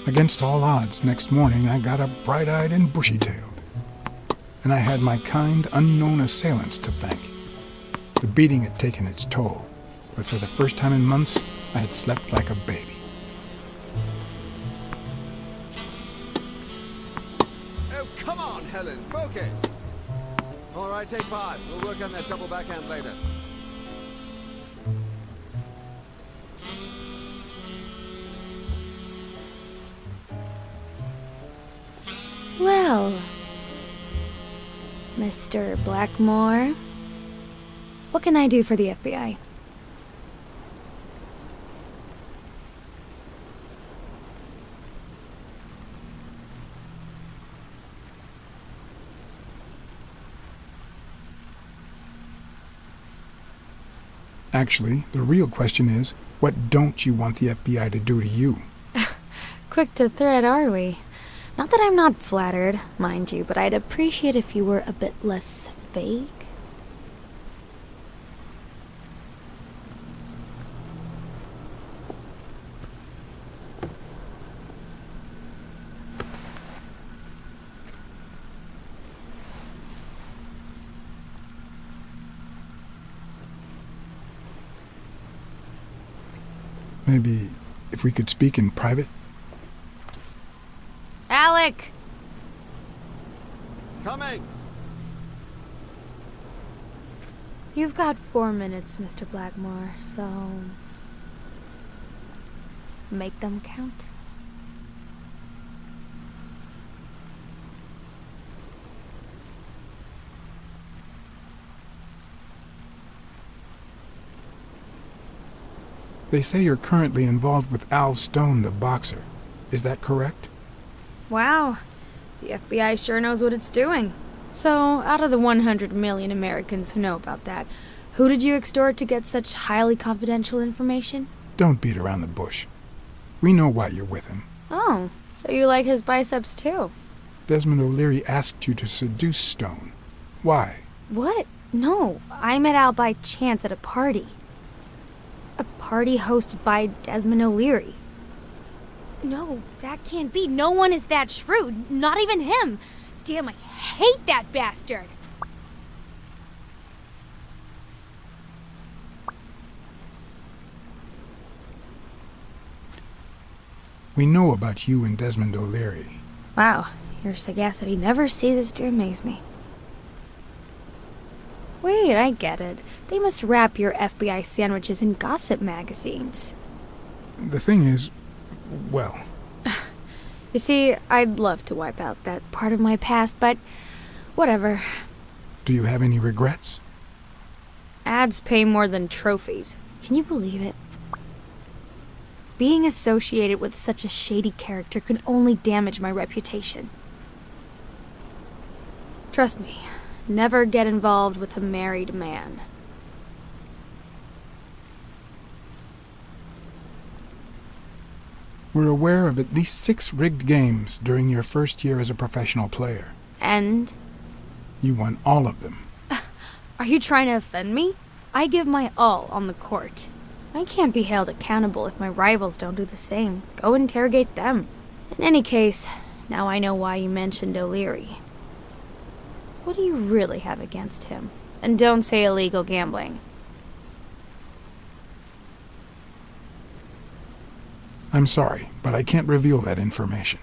Against all odds, next morning I got up bright-eyed and bushy-tailed. And I had my kind, unknown assailants to thank. The beating had taken its toll, but for the first time in months, I had slept like a baby. Oh, come on, Helen, focus! All right, take 5. We'll work on that double backhand later. Well, Mr. Blackmore, what can I do for the FBI? Actually, the real question is, what don't you want the FBI to do to you? Quick to thread, are we? Not that I'm not flattered, mind you, but I'd appreciate if you were a bit less fake. Maybe if we could speak in private? Alec! Coming! You've got 4 minutes, Mr. Blackmore, so... make them count. They say you're currently involved with Al Stone, the boxer. Is that correct? Wow, the FBI sure knows what it's doing. So, out of the 100 million Americans who know about that, who did you extort to get such highly confidential information? Don't beat around the bush. We know why you're with him. Oh, so you like his biceps too? Desmond O'Leary asked you to seduce Stone. Why? What? No, I met Al by chance at a party. A party hosted by Desmond O'Leary. No, that can't be. No one is that shrewd. Not even him. Damn, I hate that bastard. We know about you and Desmond O'Leary. Wow, your sagacity never ceases to amaze me. Wait, I get it. They must wrap your FBI sandwiches in gossip magazines. The thing is, well... You see, I'd love to wipe out that part of my past, but whatever. Do you have any regrets? Ads pay more than trophies. Can you believe it? Being associated with such a shady character could only damage my reputation. Trust me, never get involved with a married man. We're aware of at least 6 rigged games during your first year as a professional player. And? You won all of them. Are you trying to offend me? I give my all on the court. I can't be held accountable if my rivals don't do the same. Go interrogate them. In any case, now I know why you mentioned O'Leary. What do you really have against him? And don't say illegal gambling. I'm sorry, but I can't reveal that information.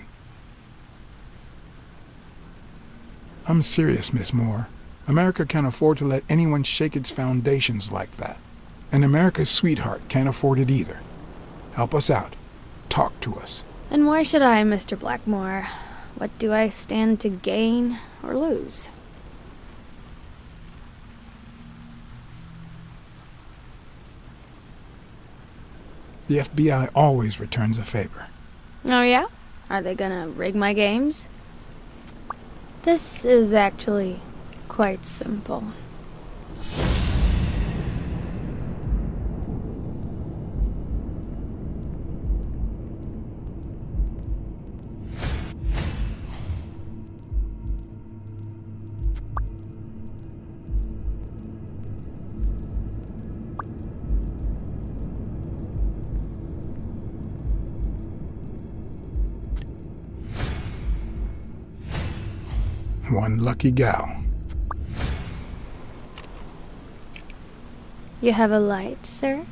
I'm serious, Miss Moore. America can't afford to let anyone shake its foundations like that. And America's sweetheart can't afford it either. Help us out. Talk to us. And why should I, Mr. Blackmore? What do I stand to gain or lose? The FBI always returns a favor. Oh yeah? Are they gonna rig my games? This is actually quite simple. one lucky gal. You have a light, sir?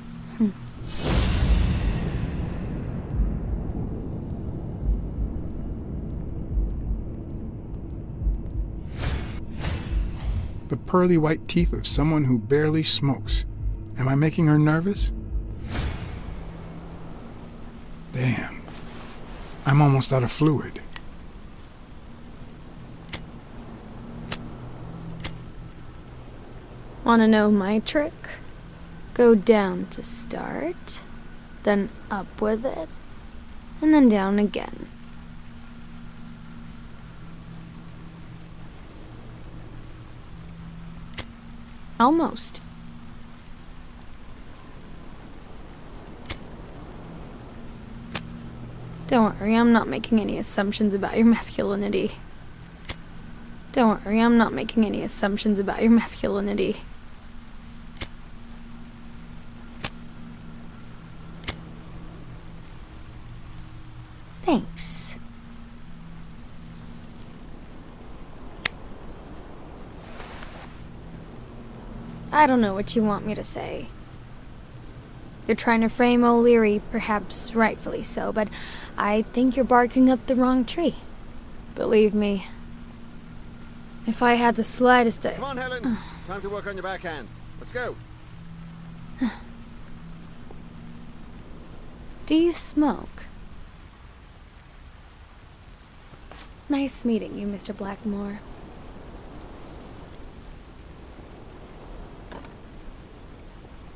The pearly white teeth of someone who barely smokes. Am I making her nervous? Damn. I'm almost out of fluid. Wanna know my trick? Go down to start, then up with it, and then down again. Almost. Don't worry, I'm not making any assumptions about your masculinity. Don't worry, I'm not making any assumptions about your masculinity. Thanks. I don't know what you want me to say. You're trying to frame O'Leary, perhaps rightfully so, but I think you're barking up the wrong tree. Believe me, if I had the slightest... Come on, Helen. Time to work on your backhand. Let's go. Do you smoke? Nice meeting you, Mr. Blackmore.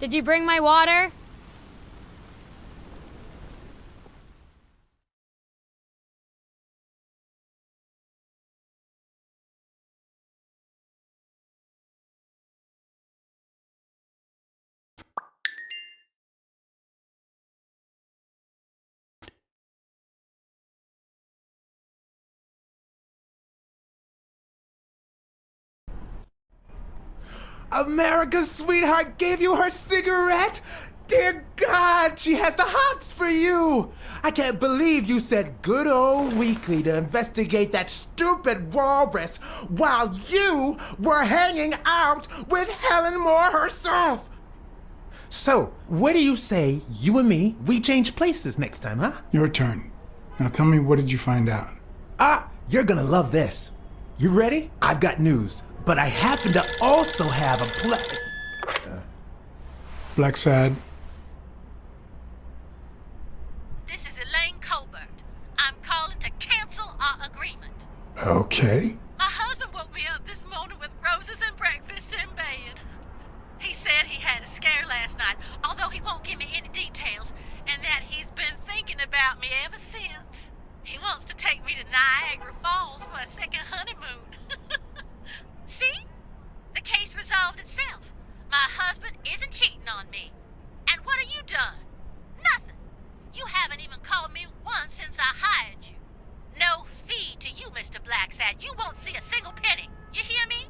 Did you bring my water? America's sweetheart gave you her cigarette? Dear God, she has the hots for you! I can't believe you sent good old Weekly to investigate that stupid walrus while you were hanging out with Helen Moore herself! So, what do you say, you and me, we change places next time, huh? Your turn. Now tell me, what did you find out? You're gonna love this. You ready? I've got news, but I happen to also have a Blacksad. This is Elaine Colbert. I'm calling to cancel our agreement. Okay. My husband woke me up this morning with roses and breakfast in bed. He said he had a scare last night, although he won't give me any details, and that he's been thinking about me ever since. He wants to take me to Niagara Falls for a second honeymoon. See? The case resolved itself. My husband isn't cheating on me. And what have you done? Nothing. You haven't even called me once since I hired you. No fee to you, Mr. Blacksad. You won't see a single penny. You hear me?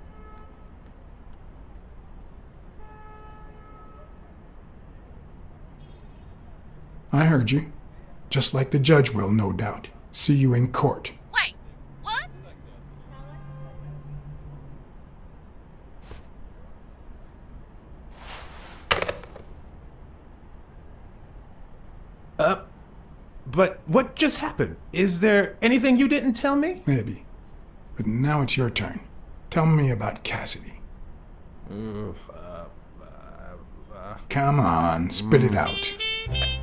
I heard you. Just like the judge will, no doubt. See you in court. Wait, what? But what just happened? Is there anything you didn't tell me? Maybe. But now it's your turn. Tell me about Cassidy. Come on, spit it out.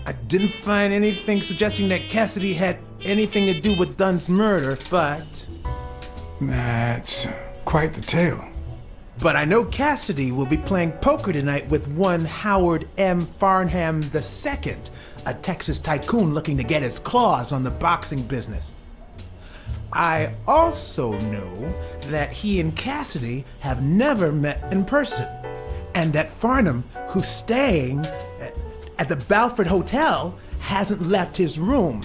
I didn't find anything suggesting that Cassidy had anything to do with Dunn's murder, but That's quite the tale. I know Cassidy will be playing poker tonight with one Howard M. Farnham II, a Texas tycoon looking to get his claws on the boxing business. I also know that he and Cassidy have never met in person, and that Farnham, who's staying at the Balford Hotel, hasn't left his room.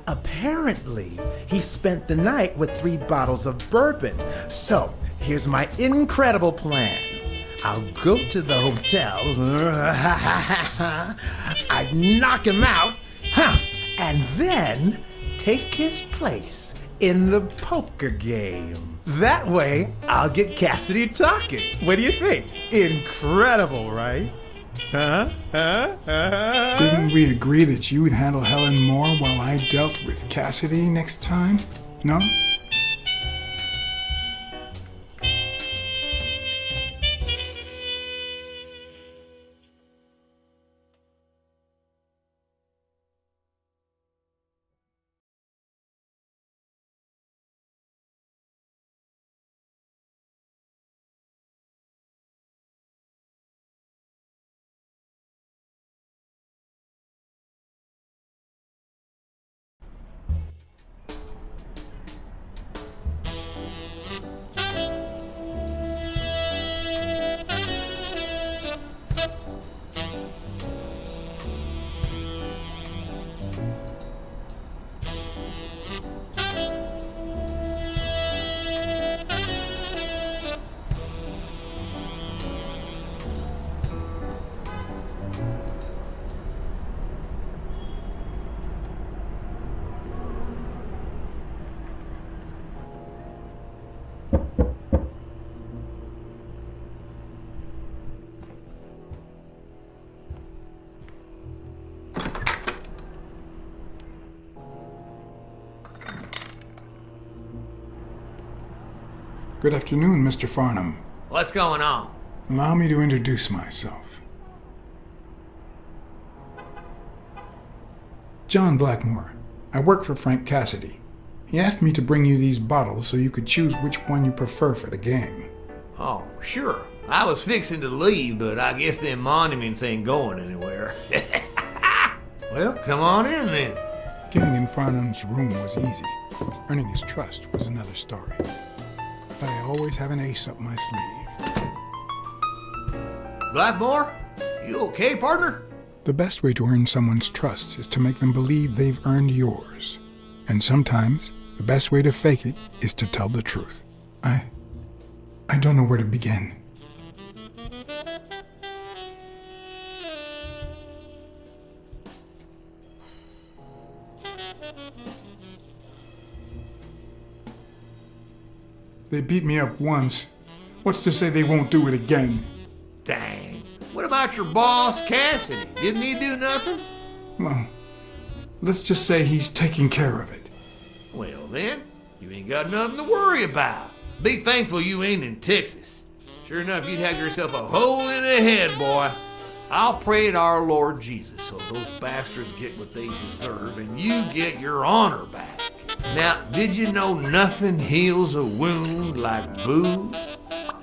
Apparently, he spent the night with 3 bottles of bourbon. So, here's my incredible plan. I'll go to the hotel, I'd knock him out, and then take his place in the poker game. That way, I'll get Cassidy talking. What do you think? Incredible, right? Didn't we agree that you would handle Helen more while I dealt with Cassidy next time? No? Good afternoon, Mr. Farnham. What's going on? Allow me to introduce myself. John Blackmore. I work for Frank Cassidy. He asked me to bring you these bottles so you could choose which one you prefer for the game. Oh, sure. I was fixing to leave, but I guess them monuments ain't going anywhere. Well, come on in then. Getting in Farnham's room was easy. Earning his trust was another story. But I always have an ace up my sleeve. Blackmore? You okay, partner? The best way to earn someone's trust is to make them believe they've earned yours. And sometimes, the best way to fake it is to tell the truth. I don't know where to begin. They beat me up once. What's to say they won't do it again? Dang. What about your boss, Cassidy? Didn't he do nothing? Well, let's just say he's taking care of it. Well then, you ain't got nothing to worry about. Be thankful you ain't in Texas. Sure enough, you'd have yourself a hole in the head, boy. I'll pray to our Lord Jesus so those bastards get what they deserve and you get your honor back. Now, did you know nothing heals a wound like booze?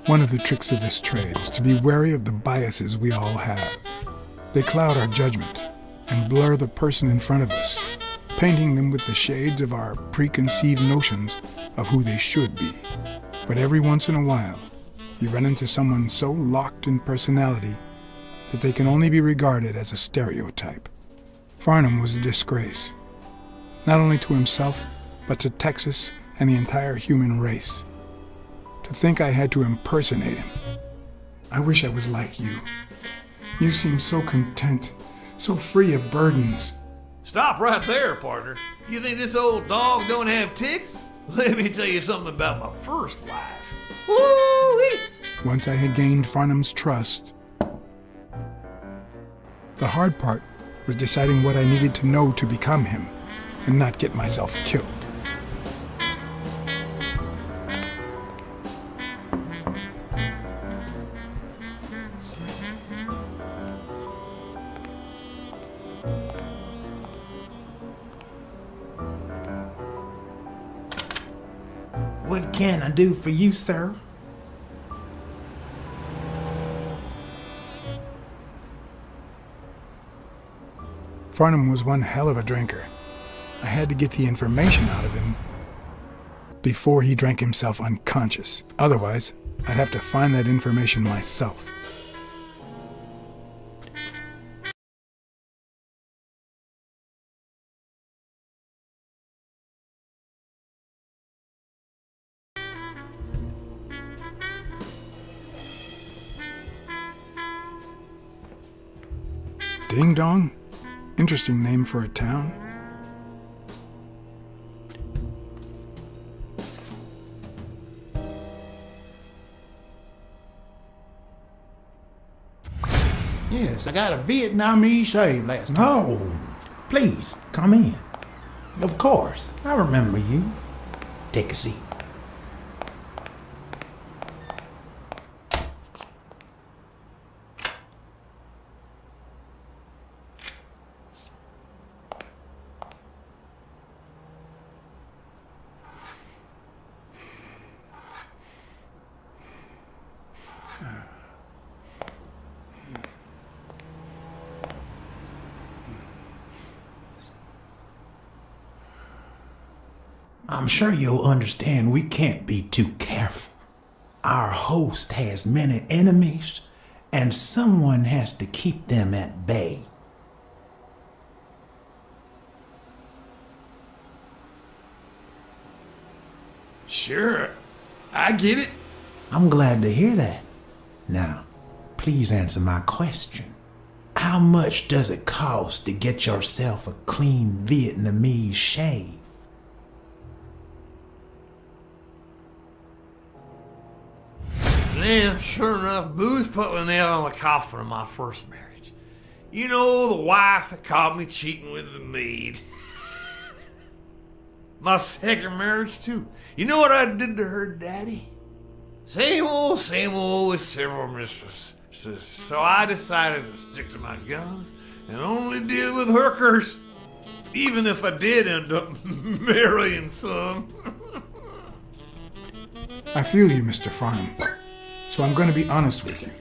One of the tricks of this trade is to be wary of the biases we all have. They cloud our judgment and blur the person in front of us, painting them with the shades of our preconceived notions of who they should be. But every once in a while, you run into someone so locked in personality that they can only be regarded as a stereotype. Farnham was a disgrace, not only to himself, but to Texas and the entire human race. To think I had to impersonate him. I wish I was like you. You seem so content, so free of burdens. Stop right there, partner. You think this old dog don't have ticks? Let me tell you something about my first wife. Woo-wee! Once I had gained Farnham's trust, the hard part was deciding what I needed to know to become him and not get myself killed. What can I do for you, sir? Farnham was one hell of a drinker. I had to get the information out of him before he drank himself unconscious. Otherwise, I'd have to find that information myself. Ding Dong? Interesting name for a town. Yes, I got a Vietnamese slave last time. No, please, come in. Of course, I remember you. Take a seat. I'm sure you'll understand we can't be too careful. Our host has many enemies, and someone has to keep them at bay. Sure, I get it. I'm glad to hear that. Now, please answer my question. How much does it cost to get yourself a clean Vietnamese shave? Then, sure enough, Booth put the nail on the coffin of my first marriage. You know, the wife that caught me cheating with the maid. My second marriage, too. You know what I did to her daddy? Same old with several mistresses. So I decided to stick to my guns and only deal with hookers. Even if I did end up marrying some. I feel you, Mr. Farnham. So I'm going to be honest with you.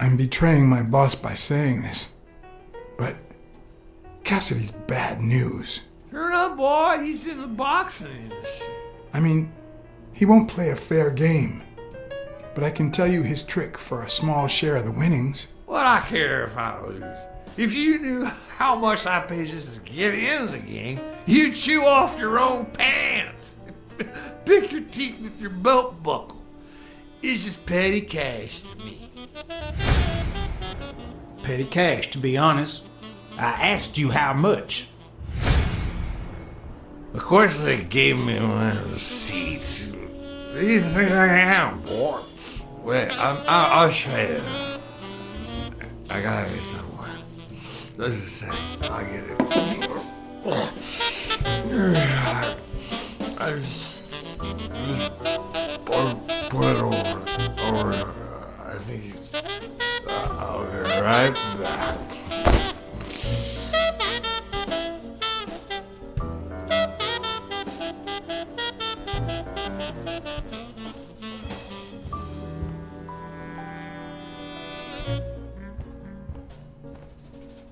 I'm betraying my boss by saying this, but Cassidy's bad news. Sure enough, boy, he's in the boxing industry. I mean, he won't play a fair game, but I can tell you his trick for a small share of the winnings. What I care if I lose? If you knew how much I pay just to get into the game, you'd chew off your own pants. Pick your teeth with your belt buckle. It's just petty cash to me. Petty cash, to be honest. I asked you how much. Of course they gave me my receipts. Who do you think I am, boy? Wait, I'll show you. I got it somewhere. Let's just say I'll get it. I just put it over. I think I'll be right back.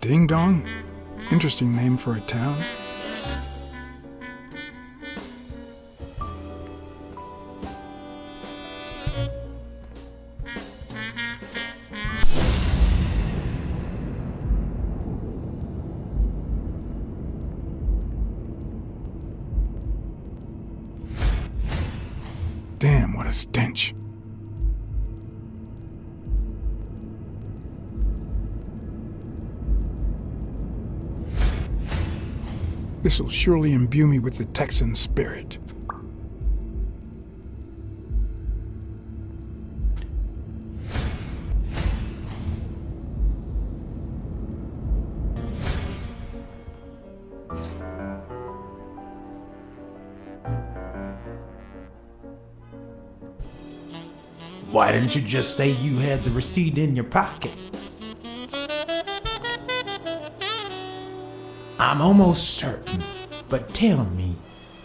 Ding Dong? Interesting name for a town. Damn, what a stench. This'll surely imbue me with the Texan spirit. Why didn't you just say you had the receipt in your pocket? I'm almost certain, but tell me,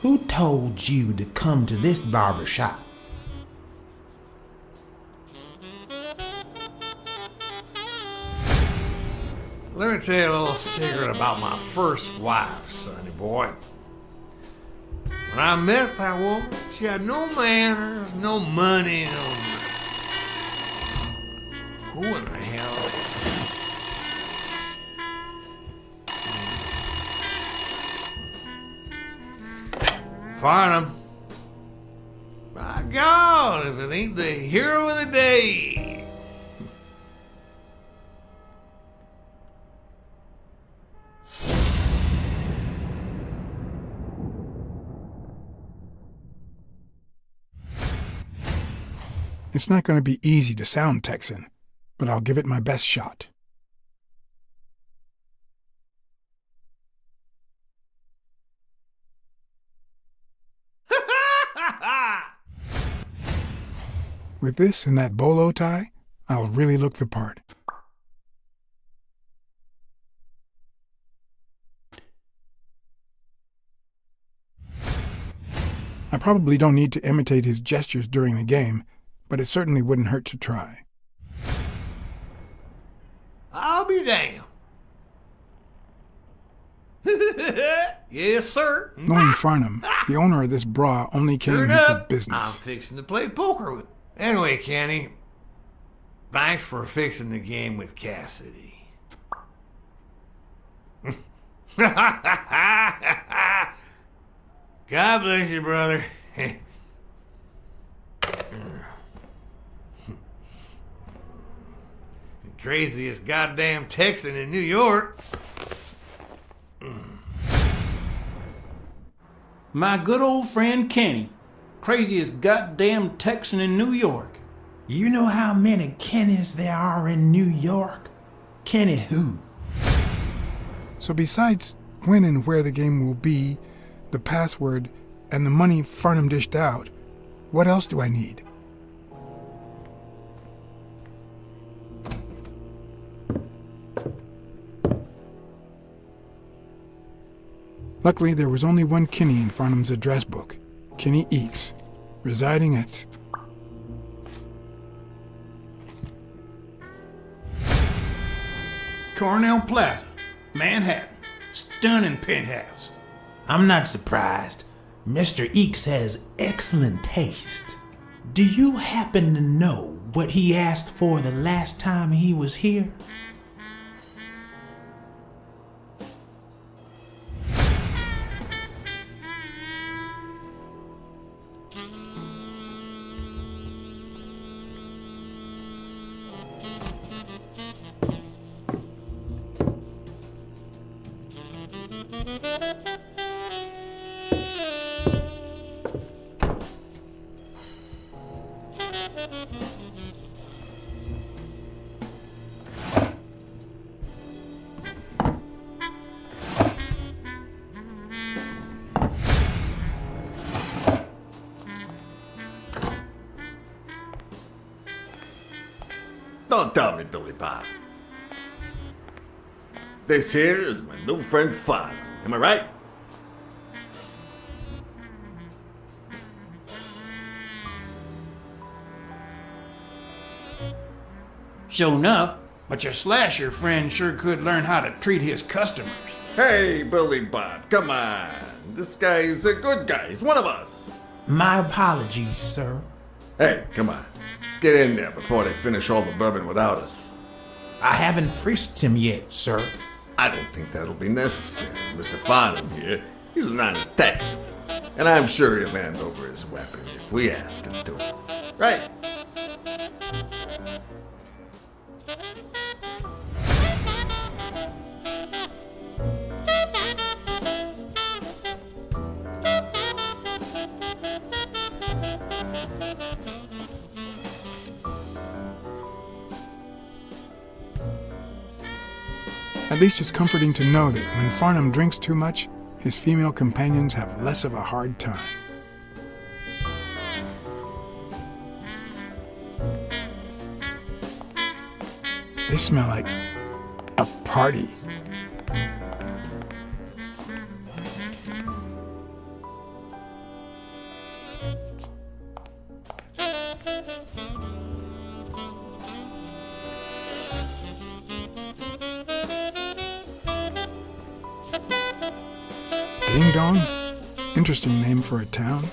who told you to come to this barber shop? Let me tell you a little secret about my first wife, sonny boy. When I met that woman, she had no manners, no money, no nothing. Who in the hell? Farnham. My God, if it ain't the hero of the day. It's not going to be easy to sound Texan, but I'll give it my best shot. With this and that bolo tie, I'll really look the part. I probably don't need to imitate his gestures during the game, but it certainly wouldn't hurt to try. I'll be damned. Yes, sir. Knowing Farnham, the owner of this bra only came Turn here for up. I'm business. fixing to play poker with. Anyway, Kenny, thanks for fixing the game with Cassidy. God bless you, brother. Craziest goddamn Texan in New York. My good old friend Kenny. Craziest goddamn Texan in New York. You know how many Kennys there are in New York? Kenny who? So besides when and where the game will be, the password, and the money Farnham dished out, what else do I need? Luckily, there was only one Kinney in Farnham's address book, Kinney Eakes, residing at... Cornell Plaza, Manhattan. Stunning penthouse. I'm not surprised. Mr. Eakes has excellent taste. Do you happen to know what he asked for the last time he was here? Don't tell me, Billy Bob. This here is my new friend Father. Am I right? Sure enough, but your slasher friend sure could learn how to treat his customers. Hey, Billy Bob, come on. This guy's a good guy. He's one of us. My apologies, sir. Hey, come on. Let's get in there before they finish all the bourbon without us. I haven't frisked him yet, sir. I don't think that'll be necessary. Mr. Farnham here, he's an honest Texan. And I'm sure he'll hand over his weapon if we ask him to. Right? At least it's comforting to know that when Farnham drinks too much, his female companions have less of a hard time. They smell like a party. Ding Dong? Interesting name for a town.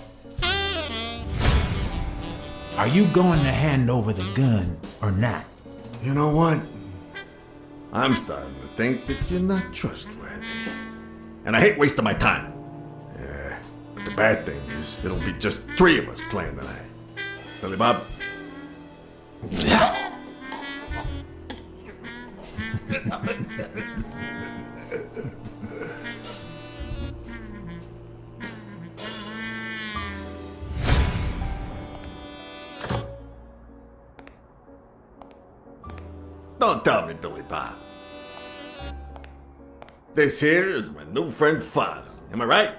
Are you going to hand over the gun or not? You know what? I'm starting to think that you're not trustworthy. And I hate wasting my time. Yeah, but the bad thing is, it'll be just 3 of us playing tonight. Billy Bob? Don't tell me, Billy Bob. This here is my new friend Farnham. Am I right?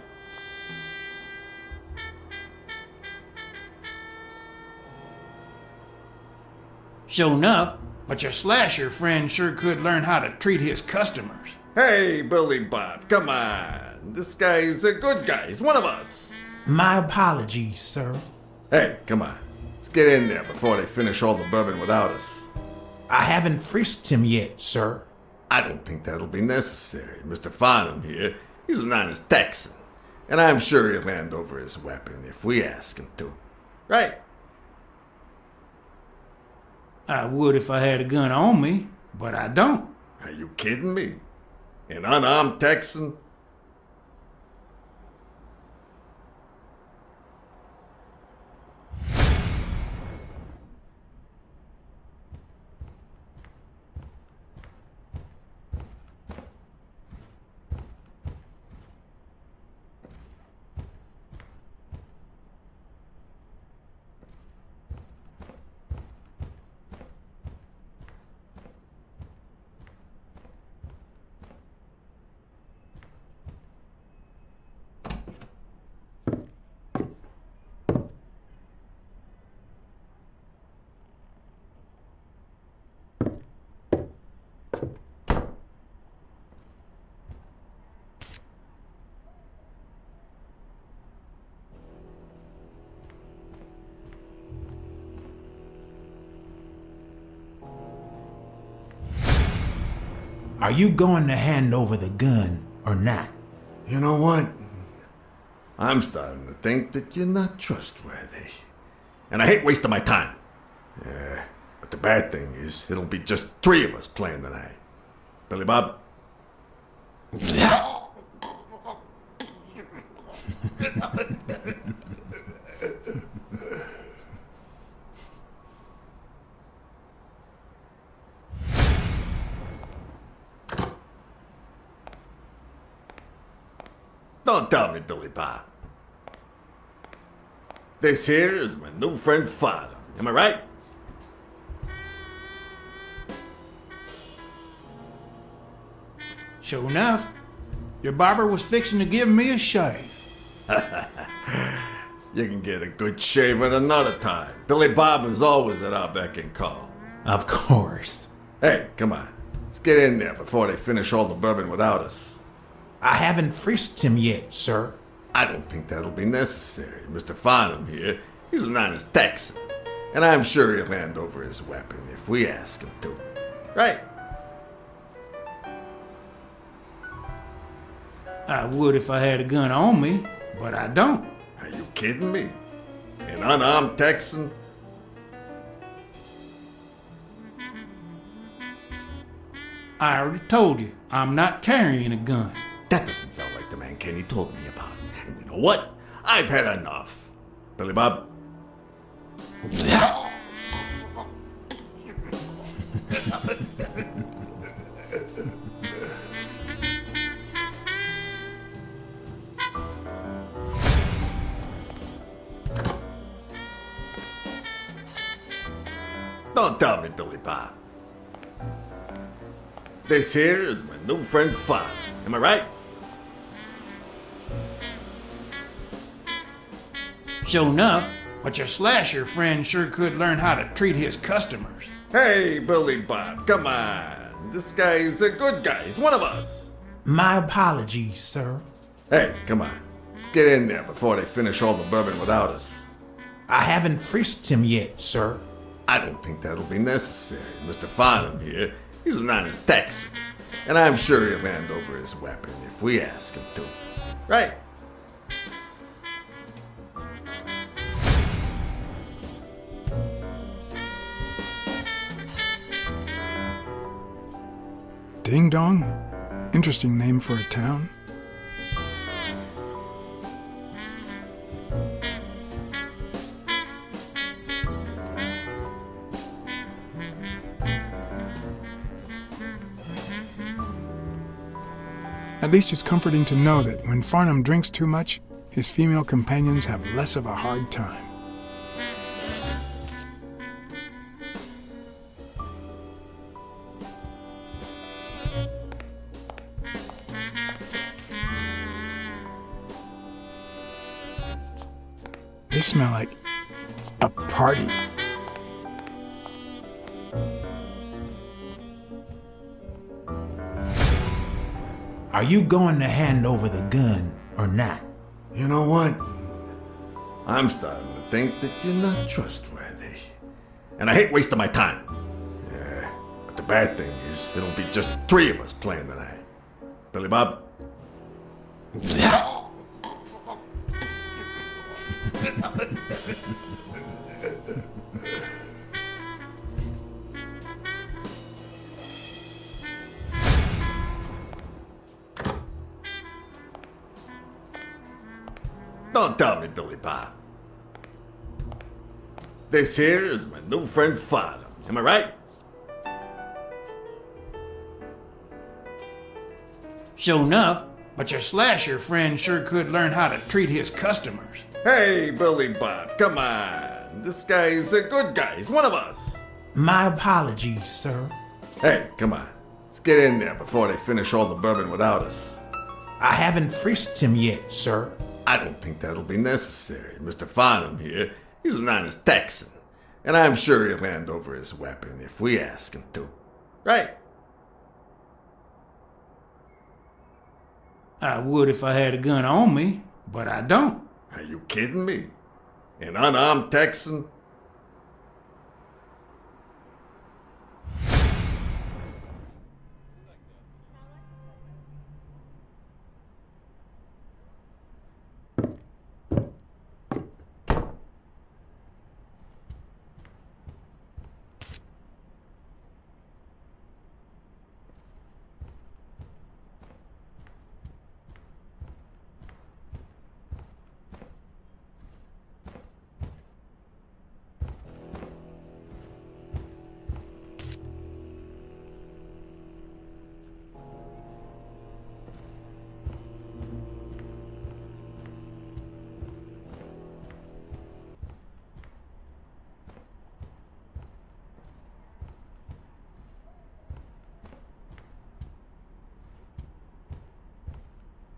Sure enough, but your slasher friend sure could learn how to treat his customers. Hey, Billy Bob, come on. This guy's a good guy. He's one of us. My apologies, sir. Hey, come on. Let's get in there before they finish all the bourbon without us. I haven't frisked him yet, sir. I don't think that'll be necessary. Mr. Farnham here, he's an honest Texan. And I'm sure he'll hand over his weapon if we ask him to. Right? I would if I had a gun on me, but I don't. Are you kidding me? An unarmed Texan? Are you going to hand over the gun or not? You know what? I'm starting to think that you're not trustworthy. And I hate wasting my time. Yeah, but the bad thing is, it'll be just 3 of us playing tonight. Billy Bob? Don't tell me, Billy Bob. This here is my new friend Farnham. Am I right? Sure enough, your barber was fixing to give me a shave. You can get a good shave at another time. Billy Bob is always at our beck and call. Of course. Hey, come on. Let's get in there before they finish all the bourbon without us. I haven't frisked him yet, sir. I don't think that'll be necessary. Mr. Farnham here, he's an honest Texan. And I'm sure he'll hand over his weapon if we ask him to. Right? I would if I had a gun on me, but I don't. Are you kidding me? An unarmed Texan? I already told you, I'm not carrying a gun. That doesn't sound like the man Kenny told me about. And you know what? I've had enough. Billy Bob? Don't tell me, Billy Bob. This here is my new friend Farnham. Am I right? Sure enough, but your slasher friend sure could learn how to treat his customers. Hey, Billy Bob, come on. This guy's a good guy. He's one of us. My apologies, sir. Hey, come on. Let's get in there before they finish all the bourbon without us. I haven't frisked him yet, sir. I don't think that'll be necessary. Mr. Farnham here, he's an honest Texan. And I'm sure he'll hand over his weapon if we ask him to. Right? Ding Dong? Interesting name for a town. At least it's comforting to know that when Farnham drinks too much, his female companions have less of a hard time. They smell like a party. Are you going to hand over the gun or not? You know what? I'm starting to think that you're not trustworthy. And I hate wasting my time. Yeah, but the bad thing is, it'll be just three of us playing tonight. Billy Bob? Don't tell me, Billy Bob. This here is my new friend Father. Am I right? Sure enough, but your slasher friend sure could learn how to treat his customers. Hey, Billy Bob, come on. This guy's a good guy. He's one of us. My apologies, sir. Hey, come on. Let's get in there before they finish all the bourbon without us. I haven't frisked him yet, sir. I don't think that'll be necessary. Mr. Farnham here, he's an honest Texan. And I'm sure he'll hand over his weapon if we ask him to. Right? I would if I had a gun on me, but I don't. Are you kidding me? An unarmed Texan?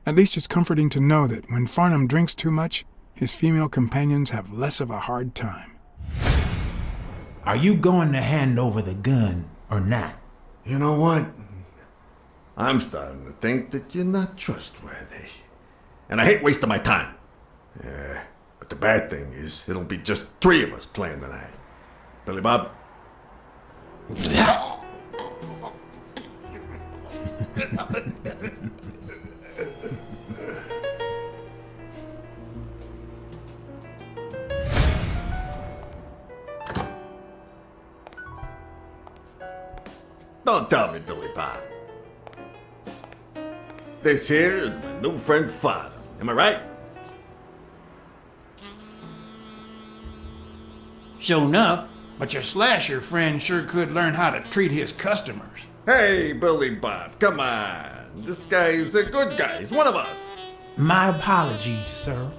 At least it's comforting to know that when Farnham drinks too much, his female companions have less of a hard time. Are you going to hand over the gun or not? You know what? I'm starting to think that you're not trustworthy. And I hate wasting my time. Yeah, but the bad thing is, it'll be just three of us playing tonight. Billy Bob? Don't tell me, Billy Bob. This here is my new friend Father. Am I right? Sure enough, but your slasher friend sure could learn how to treat his customers. Hey, Billy Bob, come on. This guy's a good guy. He's one of us. My apologies, sir.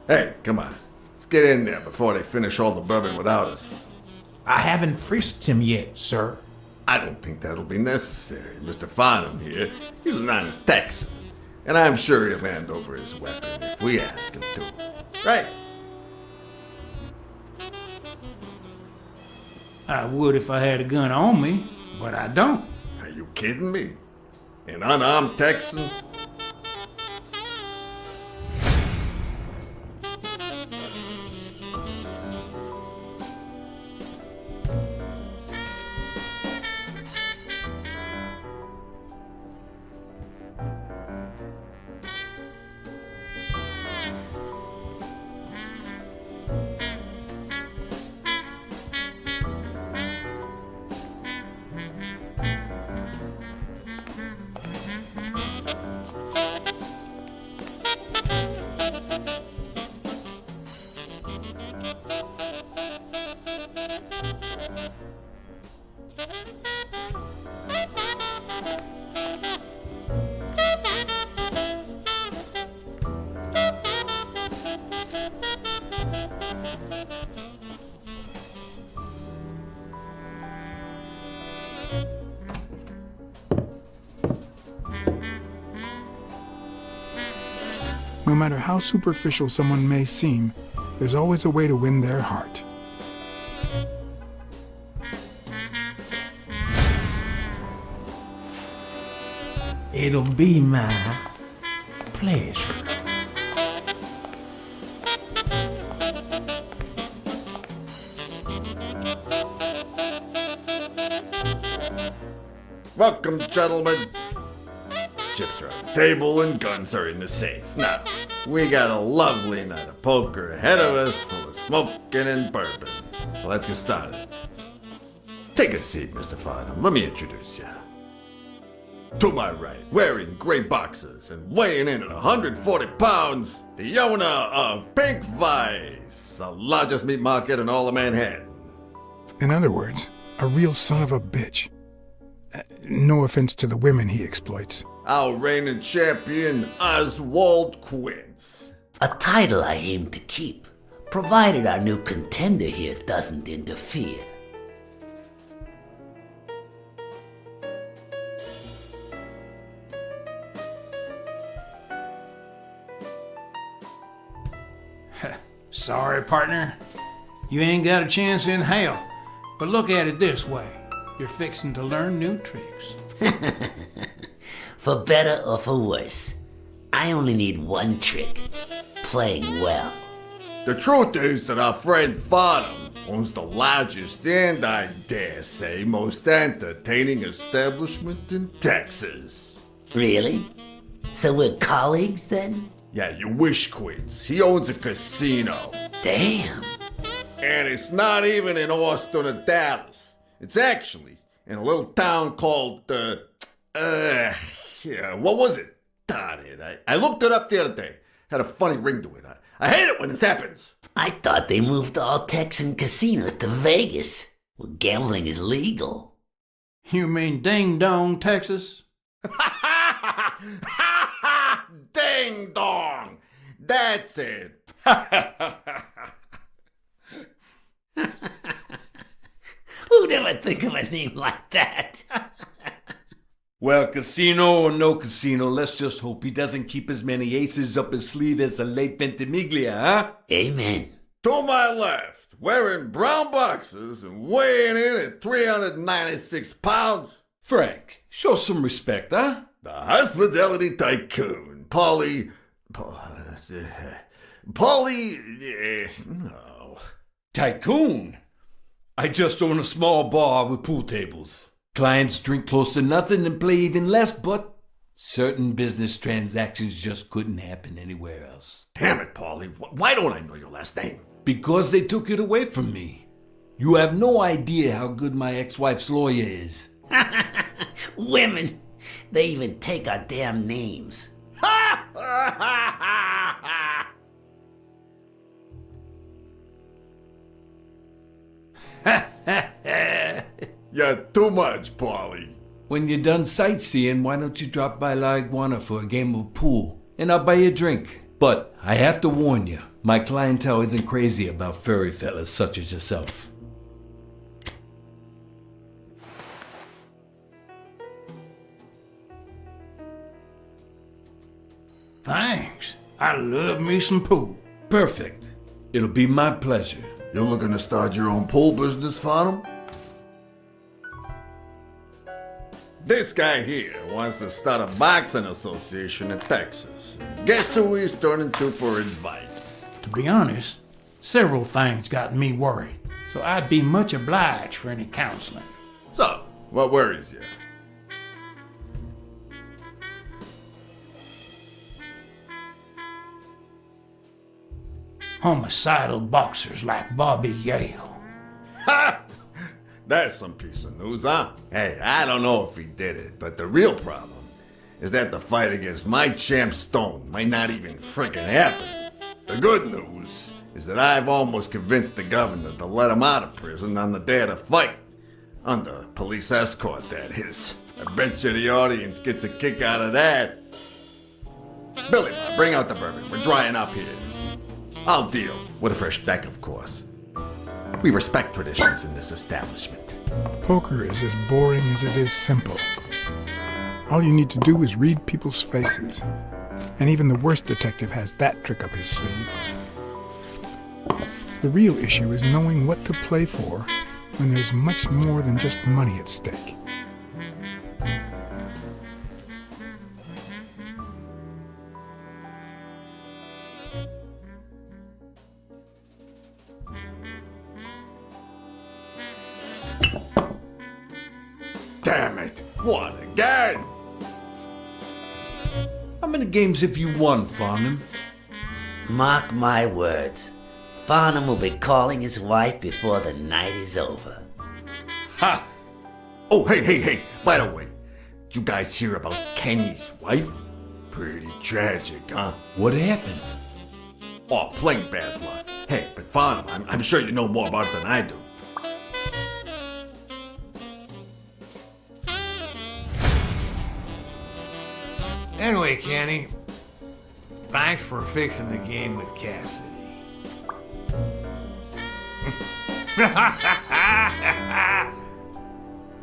Hey, come on. Let's get in there before they finish all the bourbon without us. I haven't frisked him yet, sir. I don't think that'll be necessary. Mr. Farnham here, he's an honest Texan. And I'm sure he'll hand over his weapon if we ask him to. Right? I would if I had a gun on me, but I don't. Are you kidding me? An unarmed Texan? No matter how superficial someone may seem, there's always a way to win their heart. It'll be my pleasure. Welcome, gentlemen. Chips are on the table and guns are in the safe. Now, we got a lovely night of poker ahead of us, full of smoking and bourbon. So let's get started. Take a seat, Mr. Farnham. Let me introduce you. To my right, wearing gray boxers and weighing in at 140 pounds, the owner of Pink Vice, the largest meat market in all of Manhattan. In other words, a real son of a bitch. No offense to the women he exploits. Our reigning champion, Oswald Quince. A title I aim to keep, provided our new contender here doesn't interfere. Sorry, partner. You ain't got a chance in hell. But look at it this way. You're fixing to learn new tricks. For better or for worse, I only need one trick. Playing well. The truth is that our friend Farnham owns the largest and, I dare say, most entertaining establishment in Texas. Really? So we're colleagues then? Yeah, you wish, Quince. He owns a casino. Damn. And it's not even in Austin or Dallas. It's actually in a little town called, what was it? Darn it. I looked it up the other day. Had a funny ring to it. I hate it when this happens. I thought they moved all Texan casinos to Vegas, where gambling is legal. You mean Ding Dong, Texas? Ding dong! That's it. Who'd ever think of a name like that? Well, casino or no casino, let's just hope he doesn't keep as many aces up his sleeve as the late Ventimiglia, huh? Amen. To my left, wearing brown boxers and weighing in at 396 pounds, Frank, show some respect, huh? the hospitality tycoon, Polly, no. Tycoon. I just own a small bar with pool tables. Clients drink close to nothing and play even less, but certain business transactions just couldn't happen anywhere else. Damn it, Polly. Why don't I know your last name? Because they took it away from me. You have no idea how good my ex-wife's lawyer is. Women, they even take our damn names. You're too much, Polly. When you're done sightseeing, why don't you drop by La Iguana for a game of pool, and I'll buy you a drink. But I have to warn you, my clientele isn't crazy about furry fellas such as yourself. Thanks. I love me some pool. Perfect. It'll be my pleasure. You're looking to start your own pool business, Farnham? This guy here wants to start a boxing association in Texas. Guess who he's turning to for advice? To be honest, several things got me worried, so I'd be much obliged for any counseling. So, what worries you? Homicidal boxers like Bobby Yale. Ha! That's some piece of news, huh? Hey, I don't know if he did it, but the real problem is that the fight against my champ Stone might not even frickin' happen. The good news is that I've almost convinced the governor to let him out of prison on the day of the fight. Under police escort, that is. I bet you the audience gets a kick out of that. Billy, man, bring out the bourbon. We're drying up here. I'll deal with a fresh deck, of course. We respect traditions in this establishment. Poker is as boring as it is simple. All you need to do is read people's faces. And even the worst detective has that trick up his sleeve. The real issue is knowing what to play for when there's much more than just money at stake. Damn it! What again? How many games have you won, Farnham? Mark my words. Farnham will be calling his wife before the night is over. Ha! Oh, hey! By the way, did you guys hear about Kenny's wife? Pretty tragic, huh? What happened? Oh, plain bad luck. Hey, but Farnham, I'm sure you know more about it than I do. Anyway, Kenny, thanks for fixing the game with Cassidy.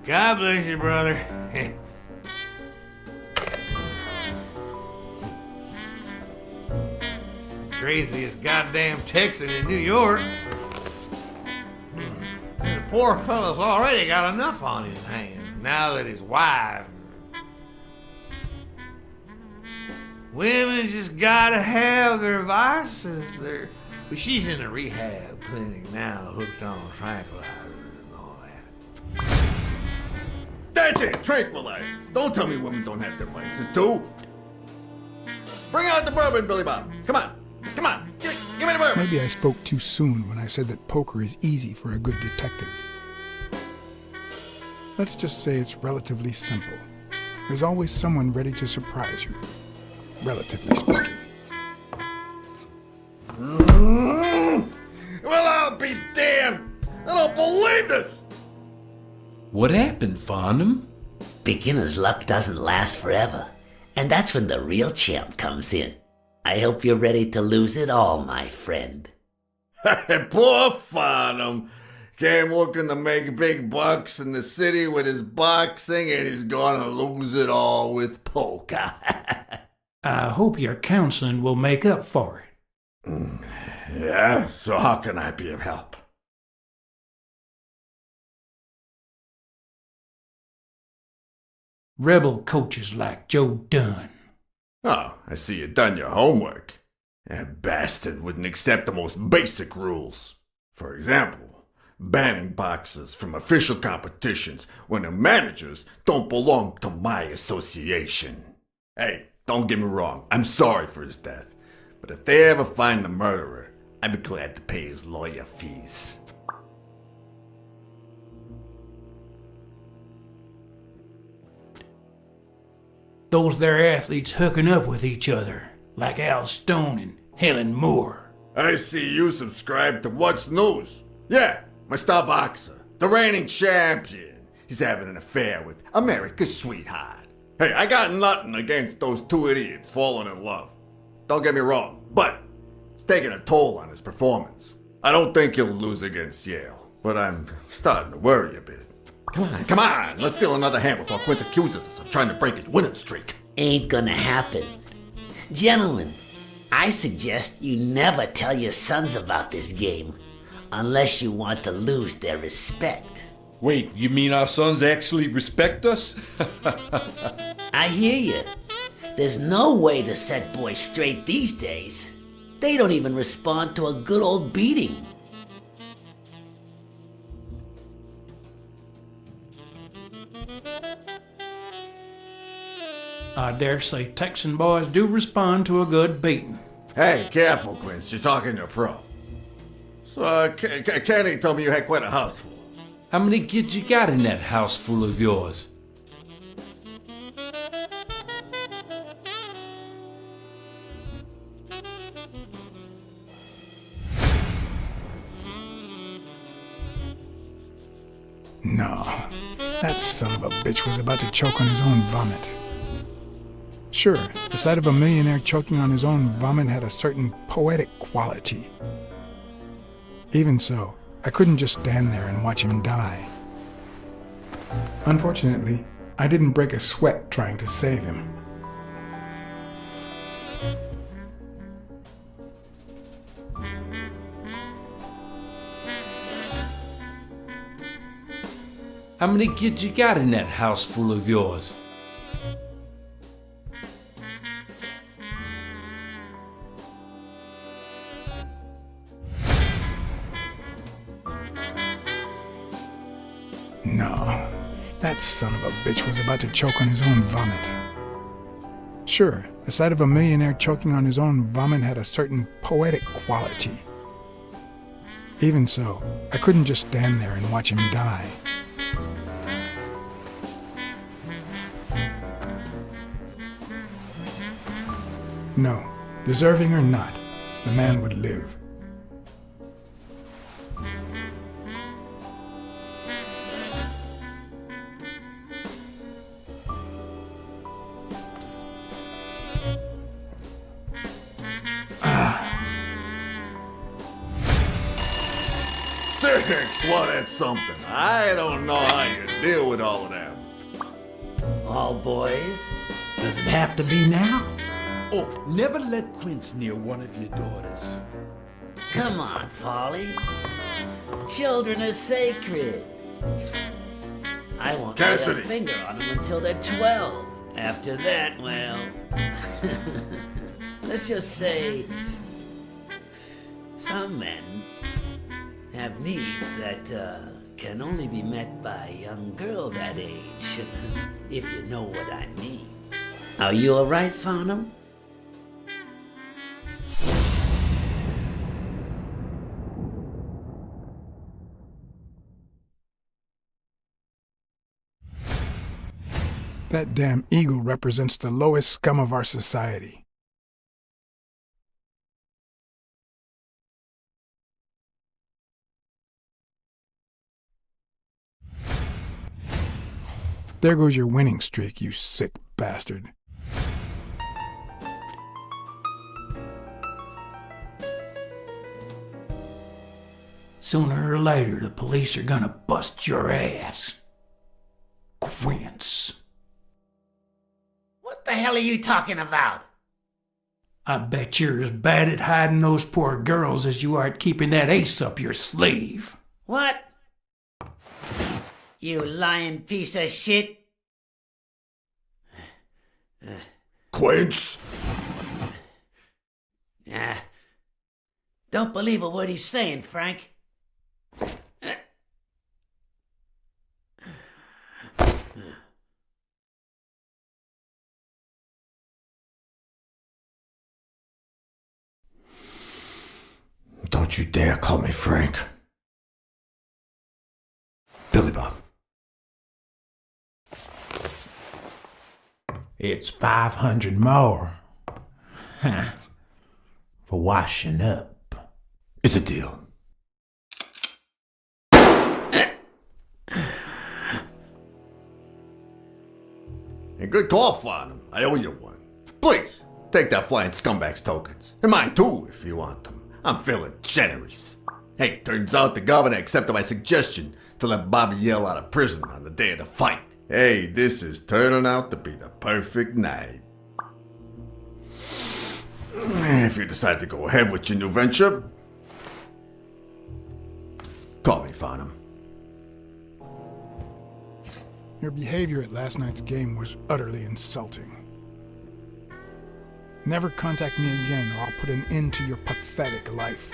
God bless you, brother. Craziest goddamn Texan in New York. The poor fella's already got enough on his hands now that his wife. Women just gotta have their vices. But she's in a rehab clinic now, hooked on tranquilizers and all that. That's it, tranquilizers. Don't tell me women don't have their vices, too. Bring out the bourbon, Billy Bob. Come on. Give me the bourbon. Maybe I spoke too soon when I said that poker is easy for a good detective. Let's just say it's relatively simple. There's always someone ready to surprise you, relatively speaking. Well, I'll be damned. I don't believe this. What happened, Farnham? Beginner's luck doesn't last forever, and that's when the real champ comes in. I hope you're ready to lose it all, my friend. Poor Farnham. Came looking to make big bucks in the city with his boxing, and he's gonna lose it all with poker. I hope your counseling will make up for it. Yeah, so how can I be of help? Rebel coaches like Joe Dunn. Oh, I see you done your homework. That bastard wouldn't accept the most basic rules. For example, banning boxers from official competitions when the managers don't belong to my association. Hey, don't get me wrong, I'm sorry for his death. But if they ever find the murderer, I'd be glad to pay his lawyer fees. Those there athletes hooking up with each other, like Al Stone and Helen Moore. I see you subscribe to What's News. Yeah, my star boxer, the reigning champion. He's having an affair with America's sweetheart. Hey, I got nothing against those two idiots falling in love. Don't get me wrong, but it's taking a toll on his performance. I don't think he'll lose against Yale, but I'm starting to worry a bit. Come on, let's steal another hand before Quince accuses us of trying to break his winning streak. Ain't gonna happen. Gentlemen, I suggest you never tell your sons about this game, unless you want to lose their respect. Wait, you mean our sons actually respect us? I hear you. There's no way to set boys straight these days. They don't even respond to a good old beating. I dare say Texan boys do respond to a good beating. Hey, careful, Quince. You're talking to a pro. So, Kenny told me you had quite a house full. How many kids you got in that house full of yours? No, that son of a bitch was about to choke on his own vomit. Sure, the sight of a millionaire choking on his own vomit had a certain poetic quality. Even so, I couldn't just stand there and watch him die. Unfortunately, I didn't break a sweat trying to save him. How many kids you got in that house full of yours? No, that son of a bitch was about to choke on his own vomit. Sure, the sight of a millionaire choking on his own vomit had a certain poetic quality. Even so, I couldn't just stand there and watch him die. No, deserving or not, the man would live. Six, well, that's something. I don't know how you deal with all of that. All boys? Does it have to be now? Oh, never let Quince near one of your daughters. Come on, Folly. Children are sacred. I won't lay Cassidy. a finger on them until they're 12. After that, well... let's just say... some men have needs that can only be met by a young girl that age, if you know what I mean. Are you alright, Farnham? That damn eagle represents the lowest scum of our society. There goes your winning streak, you sick bastard. Sooner or later, the police are gonna bust your ass. Quince. What the hell are you talking about? I bet you're as bad at hiding those poor girls as you are at keeping that ace up your sleeve. What? You lying piece of shit? Quince? Don't believe a word he's saying, Frank. Don't you dare call me Frank. Billy Bob. It's 500 more. For washing up. It's a deal. And good call, Farnham. I owe you one. Please, take that flying scumbag's tokens. And mine too, if you want them. I'm feeling generous. Hey, turns out the governor accepted my suggestion to let Bobby Yell out of prison on the day of the fight. Hey, this is turning out to be the perfect night. If you decide to go ahead with your new venture, call me, Farnham. Your behavior at last night's game was utterly insulting. Never contact me again or I'll put an end to your pathetic life.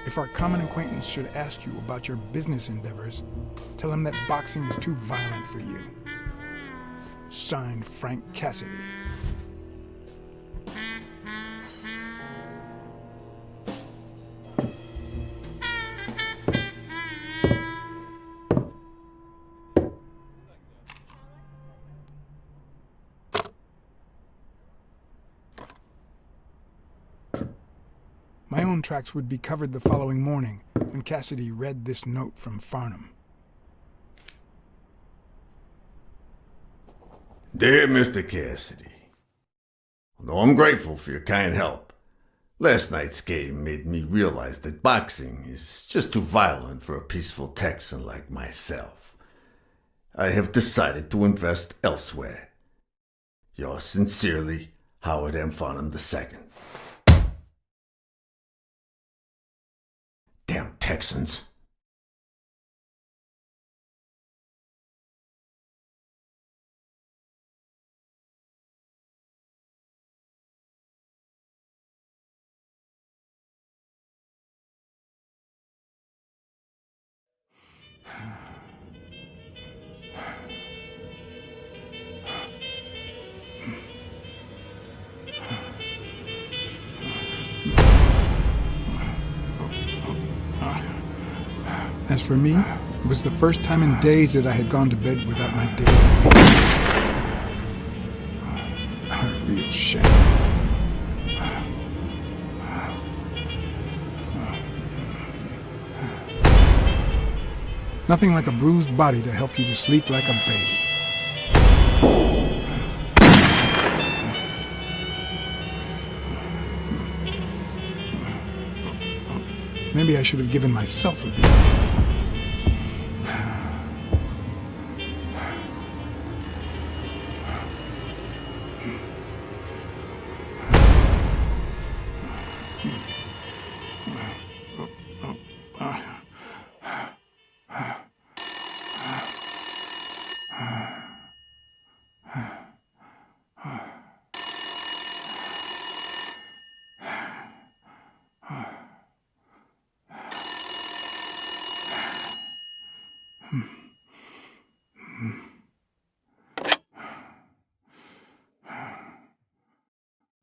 If our common acquaintance should ask you about your business endeavors, tell him that boxing is too violent for you. Signed, Frank Cassidy. My own tracks would be covered the following morning when Cassidy read this note from Farnham. Dear Mr. Cassidy, although I'm grateful for your kind help, last night's game made me realize that boxing is just too violent for a peaceful Texan like myself. I have decided to invest elsewhere. Yours sincerely, Howard M. Farnham II. Damn Texans. As for me, it was the first time in days that I had gone to bed without my daily beat. A real shame. Nothing like a bruised body to help you to sleep like a baby. Maybe I should have given myself a beating.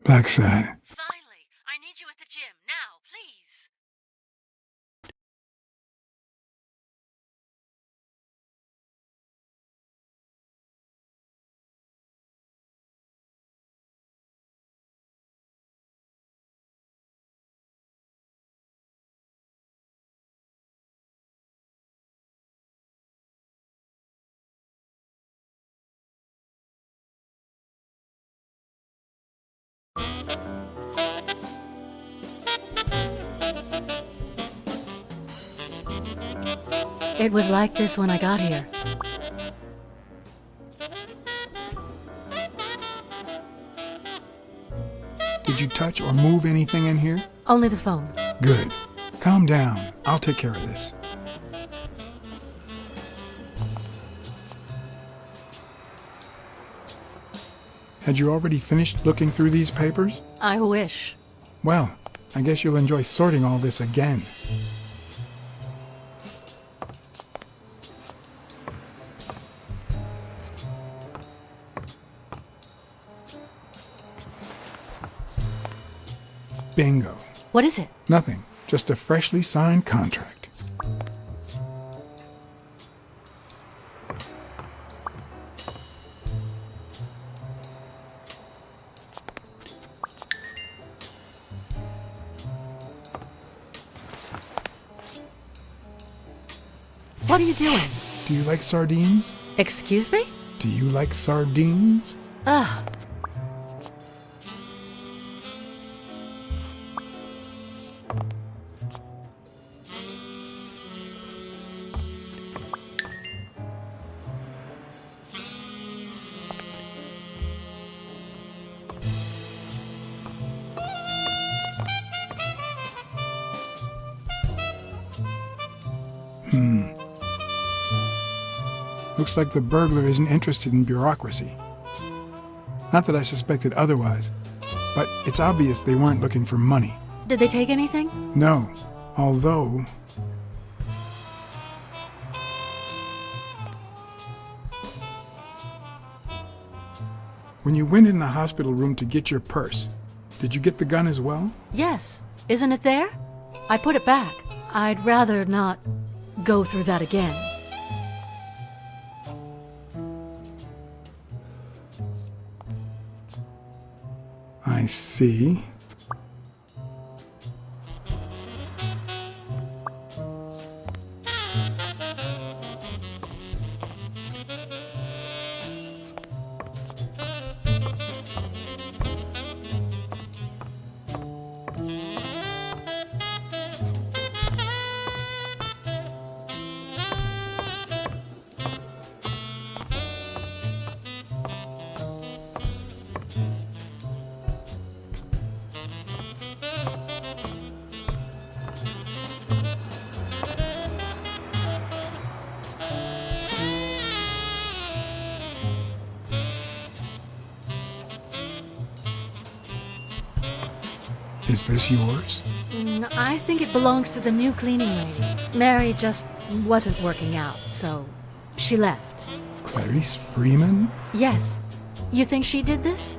Blacksad. Finally, I need you at the gym now, please. It was like this when I got here. Did you touch or move anything in here? Only the phone. Good. Calm down. I'll take care of this. Had you already finished looking through these papers? I wish. Well, I guess you'll enjoy sorting all this again. Bingo. What is it? Nothing. Just a freshly signed contract. What are you doing? Do you like sardines? Excuse me? Do you like sardines? Ugh. Looks like the burglar isn't interested in bureaucracy. Not that I suspected otherwise, but it's obvious they weren't looking for money. Did they take anything? No, although... When you went in the hospital room to get your purse, did you get the gun as well? Yes. Isn't it there? I put it back. I'd rather not go through that again. I see. Is this yours? I think it belongs to the new cleaning lady. Mary just wasn't working out, so she left. Clarice Freeman? Yes. You think she did this?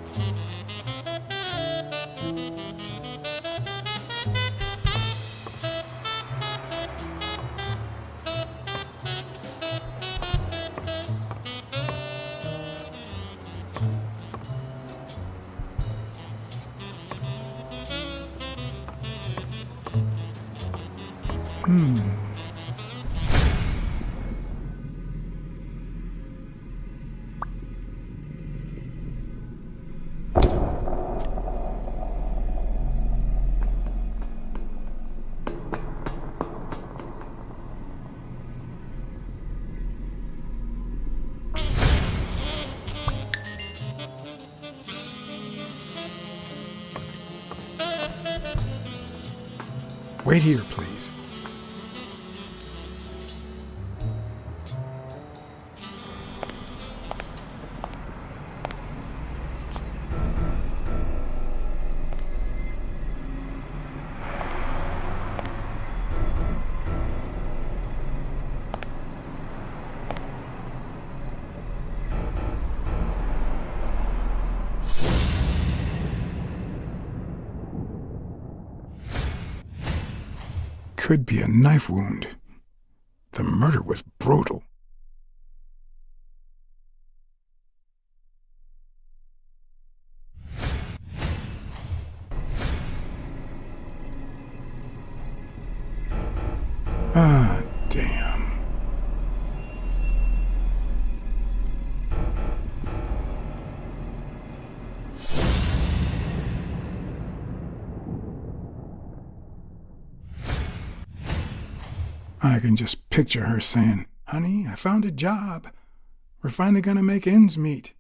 Wait here, please. Could be a knife wound. The murder was brutal. Ah, damn. I can just picture her saying, "Honey, I found a job. We're finally gonna make ends meet."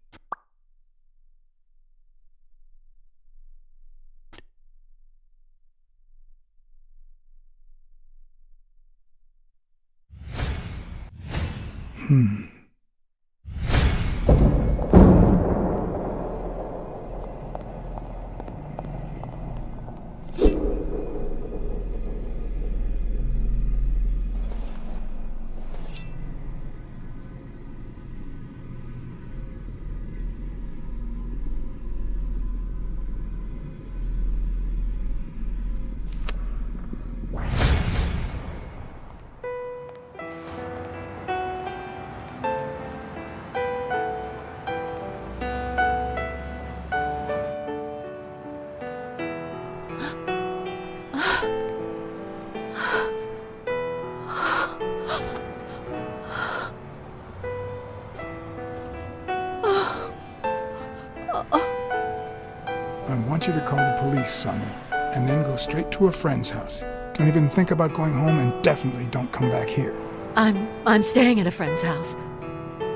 I want you to call the police, Sonny, and then go straight to a friend's house. Don't even think about going home, and definitely don't come back here. I'm staying at a friend's house.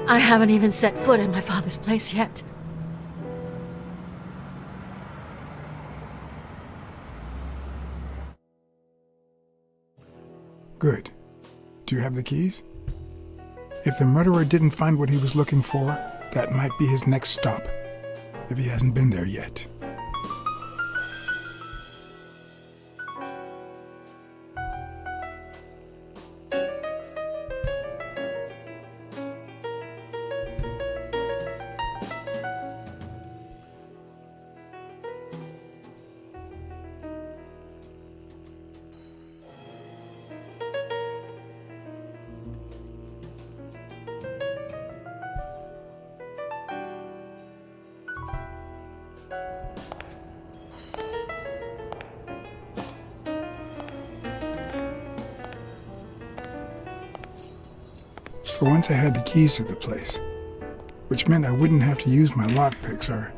I haven't even set foot in my father's place yet. Good. Do you have the keys? If the murderer didn't find what he was looking for, that might be his next stop, if he hasn't been there yet. For once I had the keys to the place, which meant I wouldn't have to use my lockpicks or...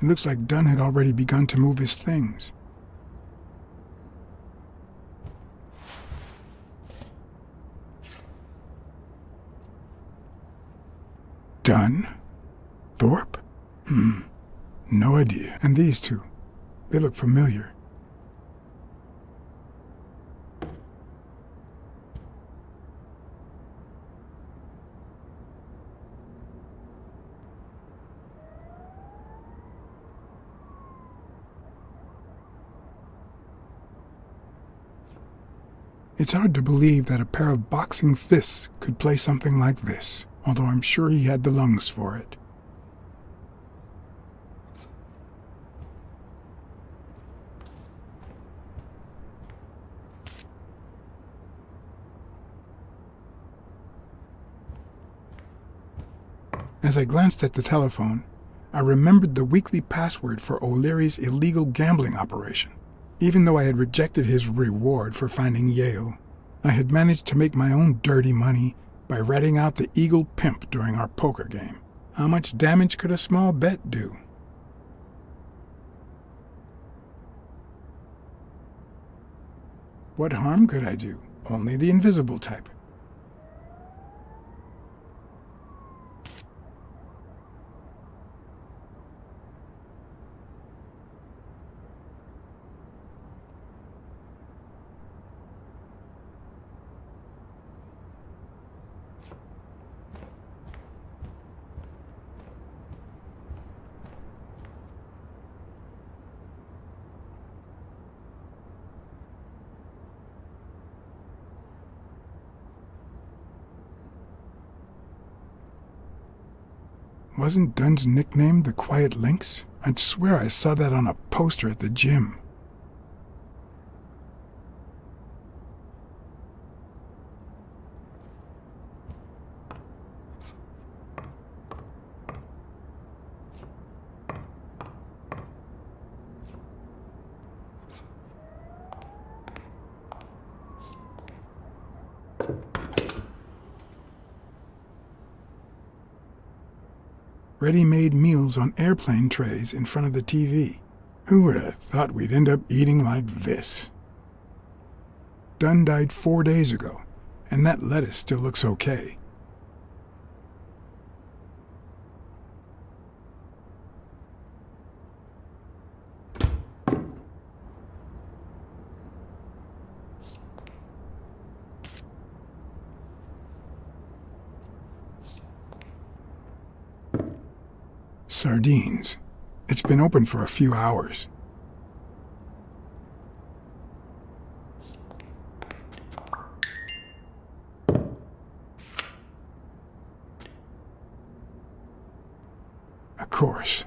looks like Dunn had already begun to move his things. Dunn? Thorpe? No idea. And these two, they look familiar. It's hard to believe that a pair of boxing fists could play something like this, although I'm sure he had the lungs for it. As I glanced at the telephone, I remembered the weekly password for O'Leary's illegal gambling operation. Even though I had rejected his reward for finding Yale, I had managed to make my own dirty money by ratting out the Eagle Pimp during our poker game. How much damage could a small bet do? What harm could I do? Only the invisible type. Wasn't Dunn's nickname the Quiet Lynx? I'd swear I saw that on a poster at the gym. Ready-made meals on airplane trays in front of the TV. Who would have thought we'd end up eating like this? Dunn died 4 days ago, and that lettuce still looks okay. Sardines. It's been open for a few hours. Of course.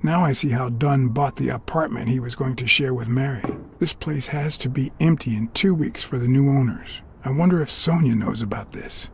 Now I see how Dunn bought the apartment he was going to share with Mary. This place has to be empty in 2 weeks for the new owners. I wonder if Sonia knows about this.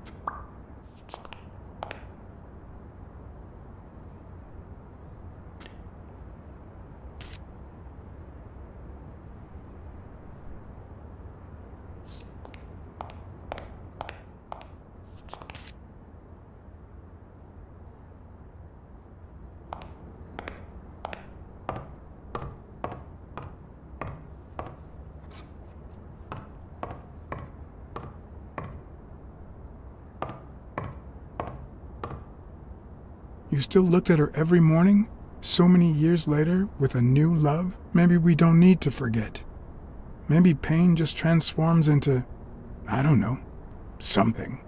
You still looked at her every morning, so many years later, with a new love? Maybe we don't need to forget. Maybe pain just transforms into, I don't know, something.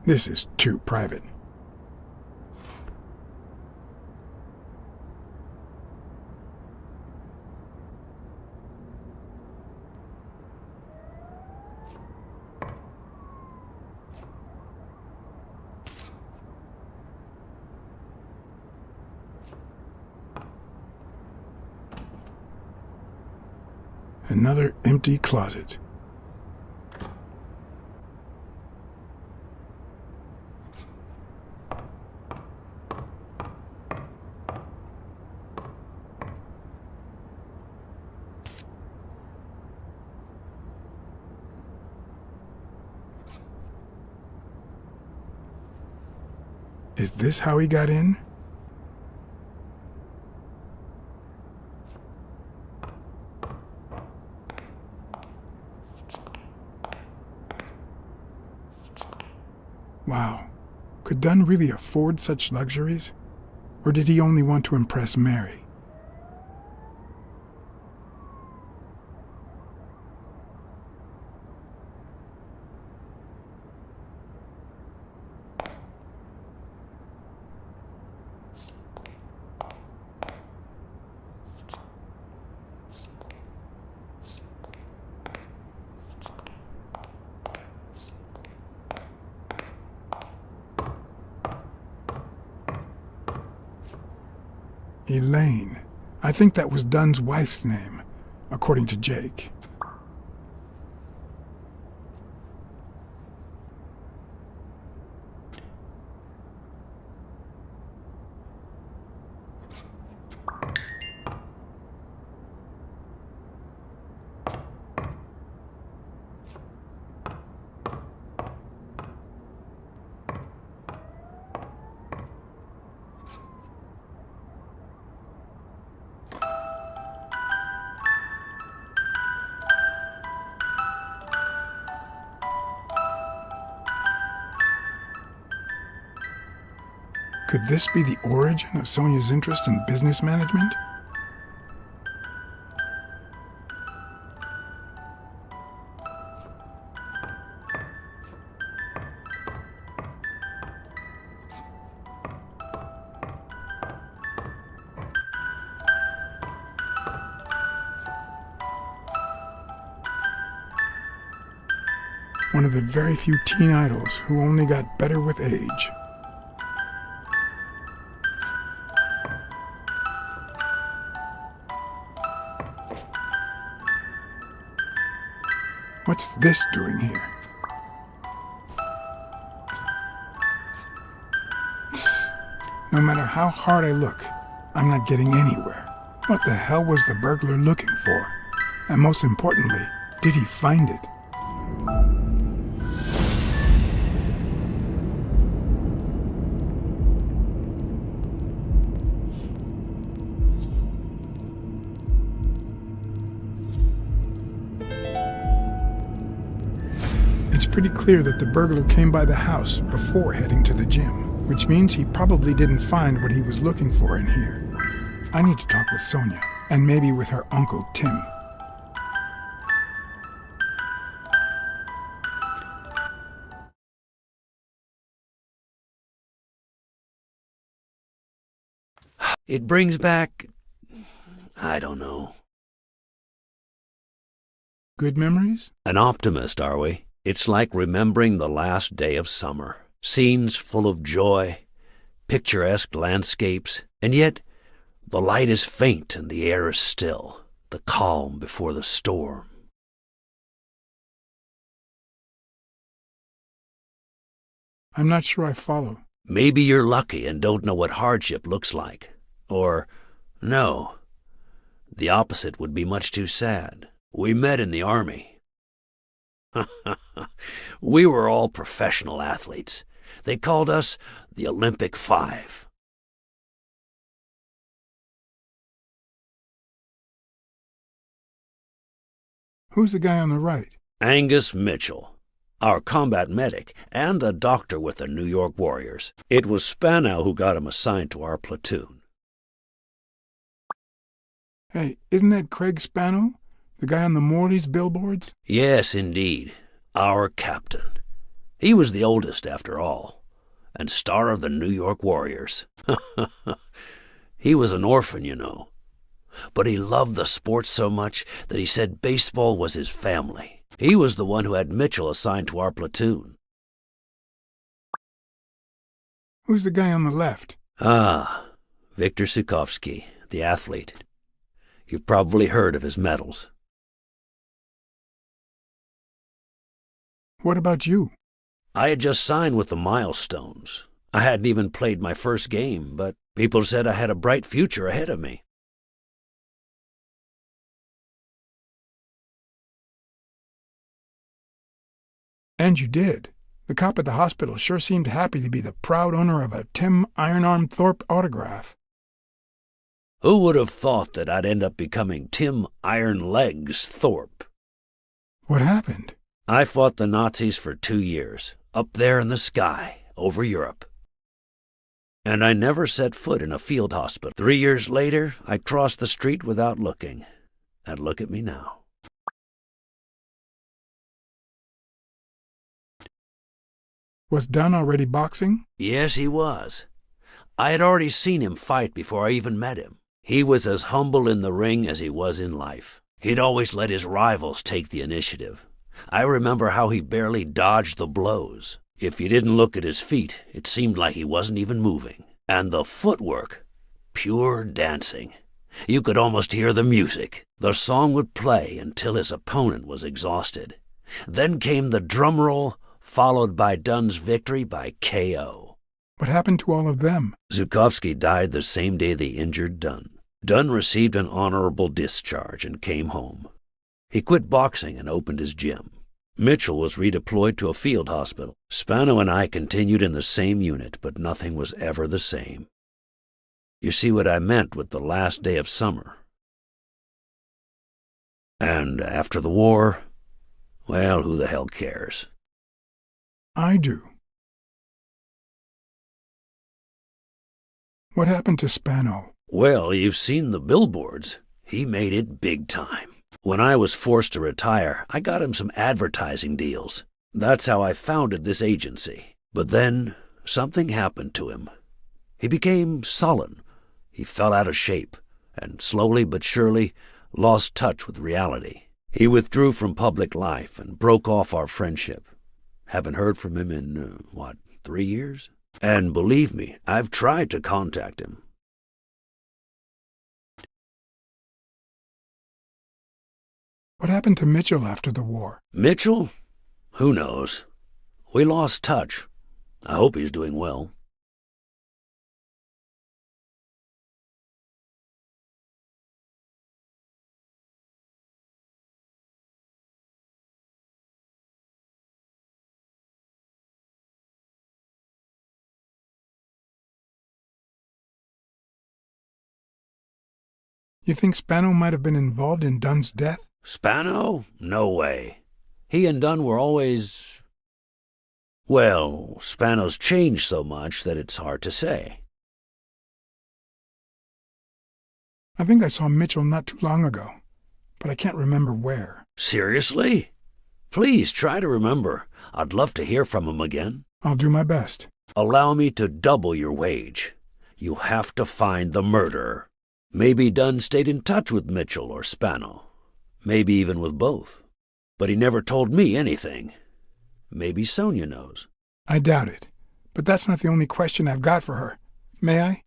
This is too private. Another empty closet. Is this how he got in? Wow. Could Dunn really afford such luxuries? Or did he only want to impress Mary? Elaine. I think that was Dunn's wife's name, according to Jake. Could this be the origin of Sonia's interest in business management? One of the very few teen idols who only got better with age. What's this doing here? No matter how hard I look, I'm not getting anywhere. What the hell was the burglar looking for? And most importantly, did he find it? It's pretty clear that the burglar came by the house before heading to the gym, which means he probably didn't find what he was looking for in here. I need to talk with Sonia, and maybe with her uncle Tim. It brings back, I don't know. Good memories? An optimist, are we? It's like remembering the last day of summer. Scenes full of joy, picturesque landscapes, and yet the light is faint and the air is still, the calm before the storm. I'm not sure I follow. Maybe you're lucky and don't know what hardship looks like. Or, no, the opposite would be much too sad. We met in the Army. We were all professional athletes. They called us the Olympic Five. Who's the guy on the right? Angus Mitchell, our combat medic and a doctor with the New York Warriors. It was Spanow who got him assigned to our platoon. Hey, isn't that Craig Spano? The guy on the Morley's billboards? Yes, indeed. Our captain. He was the oldest, after all, and star of the New York Warriors. He was an orphan, you know. But he loved the sport so much that he said baseball was his family. He was the one who had Mitchell assigned to our platoon. Who's the guy on the left? Ah, Viktor Sukovsky, the athlete. You've probably heard of his medals. What about you? I had just signed with the Milestones. I hadn't even played my first game, but people said I had a bright future ahead of me. And you did. The cop at the hospital sure seemed happy to be the proud owner of a Tim Ironarm Thorpe autograph. Who would have thought that I'd end up becoming Tim Iron Legs Thorpe? What happened? I fought the Nazis for 2 years, up there in the sky, over Europe. And I never set foot in a field hospital. 3 years later, I crossed the street without looking. And look at me now. Was Dunn already boxing? Yes, he was. I had already seen him fight before I even met him. He was as humble in the ring as he was in life. He'd always let his rivals take the initiative. I remember how he barely dodged the blows. If you didn't look at his feet, it seemed like he wasn't even moving. And the footwork, pure dancing. You could almost hear the music. The song would play until his opponent was exhausted. Then came the drum roll, followed by Dunn's victory by KO. What happened to all of them? Zhukovsky died the same day they injured Dunn. Dunn received an honorable discharge and came home. He quit boxing and opened his gym. Mitchell was redeployed to a field hospital. Spano and I continued in the same unit, but nothing was ever the same. You see what I meant with the last day of summer. And after the war, well, who the hell cares? I do. What happened to Spano? Well, you've seen the billboards. He made it big time. When I was forced to retire, I got him some advertising deals. That's how I founded this agency. But then, something happened to him. He became sullen. He fell out of shape, and slowly but surely lost touch with reality. He withdrew from public life and broke off our friendship. Haven't heard from him in, 3 years? And believe me, I've tried to contact him. What happened to Mitchell after the war? Mitchell? Who knows? We lost touch. I hope he's doing well. You think Spano might have been involved in Dunn's death? Spano? No way. He and Dunn were always... Well, Spano's changed so much that it's hard to say. I think I saw Mitchell not too long ago, but I can't remember where. Seriously? Please try to remember. I'd love to hear from him again. I'll do my best. Allow me to double your wage. You have to find the murderer. Maybe Dunn stayed in touch with Mitchell or Spano. Maybe even with both. But he never told me anything. Maybe Sonia knows. I doubt it, but that's not the only question I've got for her. May I?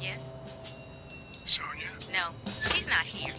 Yes? Sonia? No, she's not here.